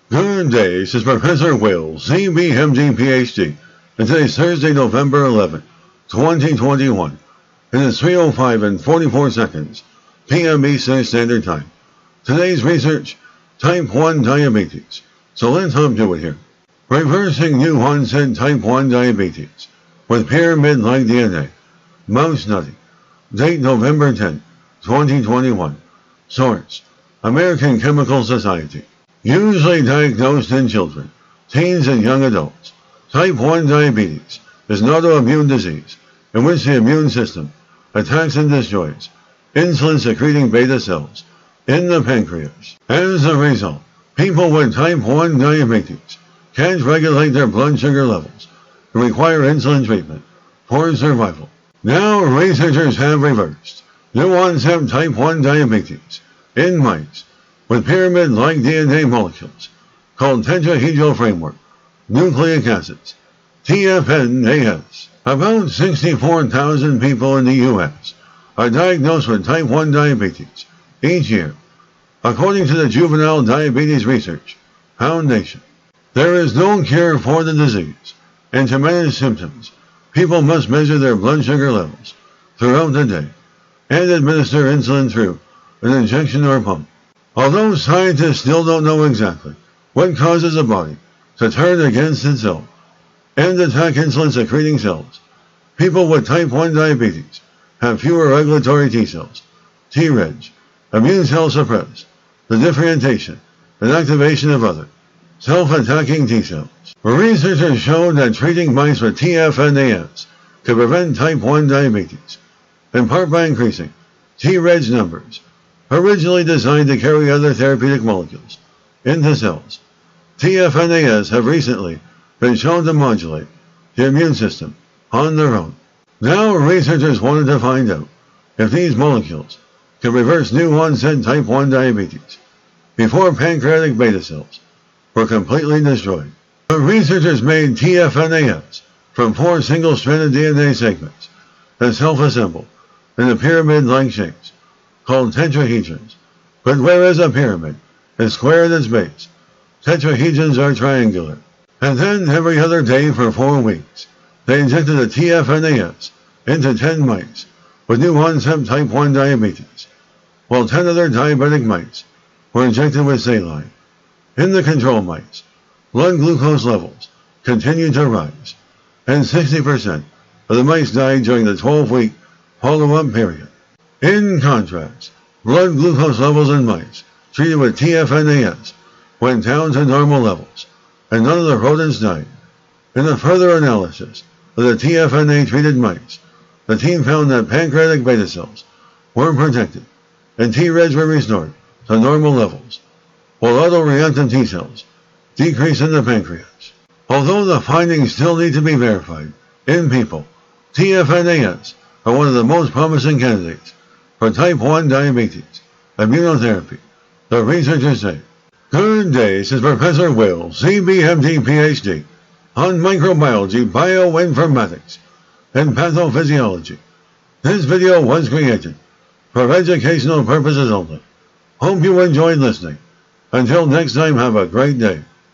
Good day, this is Professor Will, CBMD PhD, and today's Thursday, November 11, 2021, and it's 3:05 and 44 seconds, p.m. Eastern Standard Time. Today's research, type 1 diabetes. So let's hop to it here. Reversing new onset type 1 diabetes with pyramid-like DNA. Mouse study. Date November 10, 2021. Source, American Chemical Society. Usually diagnosed in children, teens, and young adults, type 1 diabetes is an autoimmune disease in which the immune system attacks and destroys insulin-secreting beta cells in the pancreas. As a result, people with type 1 diabetes can't regulate their blood sugar levels and require insulin treatment for survival. Now researchers have reversed new onset type 1 diabetes in mice with pyramid-like DNA molecules called tetrahedral framework nucleic acids, TFNAS. About 64,000 people in the U.S. are diagnosed with type 1 diabetes each year, according to the Juvenile Diabetes Research Foundation. There is no cure for the disease, and to manage symptoms, people must measure their blood sugar levels throughout the day and administer insulin through an injection or pump. Although scientists still don't know exactly what causes a body to turn against itself and attack insulin-secreting cells, people with type 1 diabetes have fewer regulatory T cells, Tregs, immune cell suppress the differentiation and activation of other self-attacking T cells. Researchers showed that treating mice with TFNAS could prevent type 1 diabetes, in part by increasing Treg numbers, originally designed to carry other therapeutic molecules into cells. TFNAS have recently been shown to modulate the immune system on their own. Now researchers wanted to find out if these molecules can reverse new onset type 1 diabetes before pancreatic beta cells were completely destroyed. The researchers made TFNAS from 4 single-stranded DNA segments that self-assemble in a pyramid-like shapes called tetrahedrons. But whereas a pyramid is square at its base, tetrahedrons are triangular. And then every other day for 4 weeks, they injected the TFNAS into 10 mice with new onset type 1 diabetes, while 10 other diabetic mice were injected with saline. In the control mice, blood glucose levels continued to rise, and 60% of the mice died during the 12-week follow-up period. In contrast, blood glucose levels in mice treated with TFNAS went down to normal levels, and none of the rodents died. In a further analysis of the TFNA-treated mice, the team found that pancreatic beta cells were protected, and Tregs were restored to normal levels, while autoreactive T cells decreased in the pancreas. Although the findings still need to be verified in people, TFNAS are one of the most promising candidates for type 1 diabetes immunotherapy, the researchers say. Good day, this is Professor Will, CBMD PhD, on microbiology, bioinformatics, and pathophysiology. This video was created for educational purposes only. Hope you enjoyed listening. Until next time, have a great day.